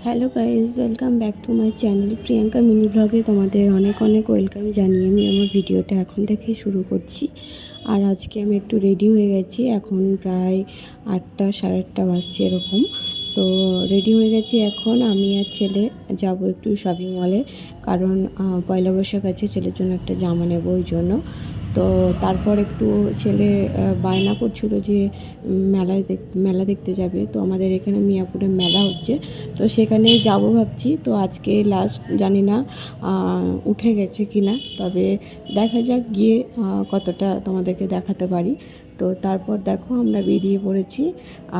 Hello guys, welcome back to my channel Priyanka mini ব্লগে তোমাদের অনেক অনেক ওয়েলকাম জানিয়ে আমি আমার ভিডিওটা এখন থেকেই শুরু করছি। আর আজকে আমি একটু রেডি হয়ে গেছি, এখন প্রায় 8টা সাড়ে 8টা বাজছে এরকম। তো রেডি হয়ে গেছি, এখন আমি আর ছেলে যাব একটু শপিং মলে, কারণ পয়লা বৈশাখ আছে, ছেলের জন্য একটা জামা নেব ওই জন্য। তো তারপর একটু ছেলে বায়না করছিল যে মেলা দেখতে যাবে। তো আমাদের এখানে মিয়াপুরে মেলা হচ্ছে, তো সেখানেই যাব ভাবছি। তো আজকে লাস্ট, জানি না উঠে গেছে কি না, তবে দেখা যাক গিয়ে কতটা তোমাদেরকে দেখাতে পারি। তো তারপর দেখো আমরা বেরিয়ে পড়েছি,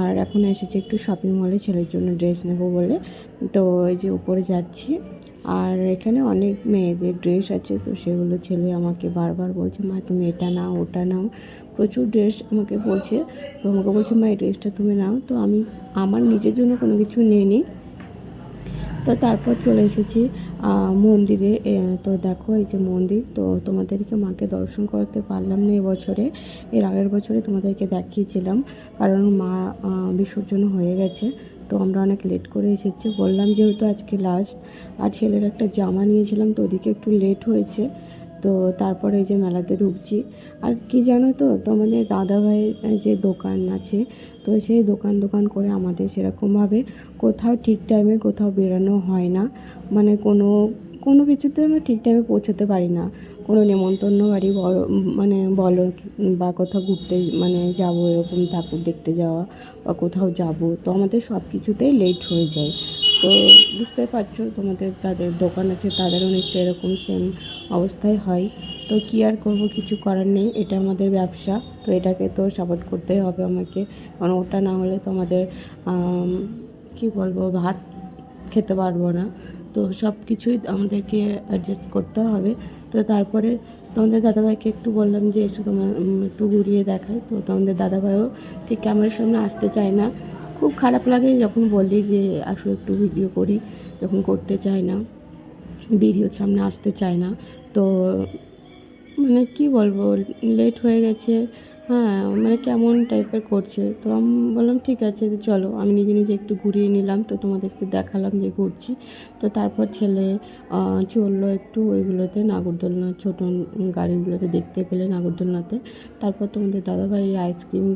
আর এখন এসেছি একটু শপিং মলে ছেলের জন্য ড্রেস নেব বলে। তো এই যে উপরে যাচ্ছি, আর এখানে অনেক মেয়েদের ড্রেস আছে, তো সেগুলো ছেলে আমাকে বারবার বলছে, মা তুমি এটা নাও ওটা নাও, প্রচুর ড্রেস আমাকে বলছে। তো আমাকে বলছে, মা এই ড্রেসটা তুমি নাও। তো আমি আমার নিজের জন্য কোনো কিছু নিইনি। তো তারপর চলে এসেছি মন্দিরে। তো দেখো এই যে মন্দির, তো তোমাদেরকে মাকে দর্শন করতে পারলাম না এবছরে, এর আগের বছরে তোমাদেরকে দেখিয়েছিলাম, কারণ মা বিসর্জন হয়ে গেছে। তো আমরা অনেক লেট করে এসেছি, বললাম যেহেতু আজকে লাস্ট, আর ছেলের একটা জামা নিয়েছিলাম, তো ওদিকে একটু লেট হয়েছে। তো তারপরে এই যে মেলাতে ঢুকছি। আর কি জানো তো, তোমাদের দাদাভাইয়ের যে দোকান আছে, তো সেই দোকান করে আমাদের সেরকমভাবে কোথাও ঠিক টাইমে কোথাও বেরোনো হয় না। মানে কোনো কোনো কিছুতে আমরা ঠিক টাইমে পৌঁছতে পারি না। কোনো নেমন্তন্ন বাড়ি বড় মানে বলো বা কোথাও ঘুরতে মানে যাব, এরকম ঠাকুর দেখতে যাওয়া বা কোথাও যাব, তো আমাদের সব কিছুতেই লেট হয়ে যায়। তো বুঝতে পারছো, তোমাদের যাদের দোকান আছে তাদেরও নিশ্চয়ই এরকম সেম অবস্থায় হয়। তো কী আর করবো, কিছু করার নেই, এটা আমাদের ব্যবসা, তো এটাকে তো সাপোর্ট করতেই হবে আমাকে, কারণ ওটা না হলে তো আমাদের কী বলবো, ভাত খেতে পারবো না। তো সব কিছুই আমাদেরকে অ্যাডজাস্ট করতে হবে। তো তারপরে তোমাদের দাদাভাইকে একটু বললাম যে এসো তোমার একটু ঘুরিয়ে দেখায়। তো তোমাদের দাদাভাইও ঠিক ক্যামেরার সামনে আসতে চায় না, খুব খারাপ লাগে যখন বললি যে আসো একটু ভিডিও করি, যখন করতে চায় না, ভিডিওর সামনে আসতে চায় না। তো মানে কী বলবো, লেট হয়ে গেছে, হ্যাঁ, মানে কেমন টাইপের করছে। তো আমি বললাম ঠিক আছে, তো চলো, আমি নিজে নিজে একটু ঘুরিয়ে নিলাম, তো তোমাদেরকে দেখালাম যে ঘুরছি। তো তারপর ছেলে চললো একটু ওইগুলোতে, নাগরদোলনা, ছোটো গাড়িগুলোতে দেখতে পেলে নাগরদোলনাতে। তারপর তোমাদের দাদাভাই আইসক্রিম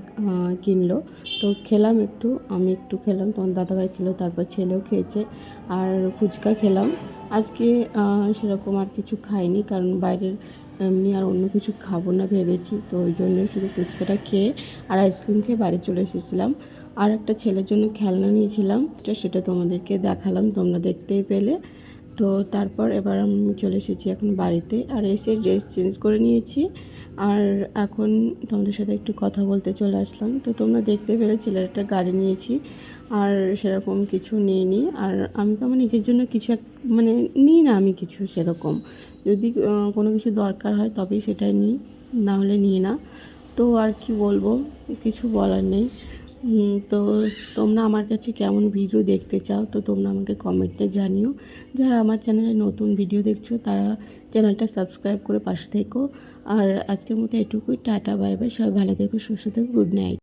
কিনলো, তো খেলাম একটু, আমি একটু খেলাম, তোমার দাদাভাই খেলো, তারপর ছেলেও খেয়েছে। আর ফুচকা খেলাম। আজকে সেরকম আর কিছু খাইনি, কারণ বাইরের এমনি আর অন্য কিছু খাবো না ভেবেছি, তো ওই জন্যই শুধু ফুচকাটা খেয়ে আর আইসক্রিম খেয়ে বাড়ি চলে এসেছিলাম। আর একটা ছেলের জন্য খেলনা নিয়েছিলাম, সেটা তোমাদেরকে দেখালাম, তোমরা দেখতেই পেলে। তো তারপর এবার আমি চলে এসেছি এখন বাড়িতে, আর এসে ড্রেস চেঞ্জ করে নিয়েছি, আর এখন তোমাদের সাথে একটু কথা বলতে চলে আসলাম। তো তোমরা দেখতে পেলে ছেলের একটা গাড়ি নিয়েছি, আর সেরকম কিছু নিইনি। আর আমি তো আমার নিজের জন্য কিছু মানে নিই না আমি কিছু সেরকম, যদি কোনো কিছু দরকার হয় তবেই সেটা নিই, না হলে নিই না। তো আর কি বলবো, কিছু বলার নেই। তো তোমরা আমার কাছে কেমন ভিডিও দেখতে চাও, তো তোমরা আমাকে কমেন্টে জানিও। যারা আমার চ্যানেলে নতুন ভিডিও দেখছো তারা চ্যানেলটা সাবস্ক্রাইব করে পাশে থেকো। আর আজকের মতো এটুকুই, টাটা বাই বাই, সবাই ভালো থেকো, সুস্থ থেকো, গুড নাইট।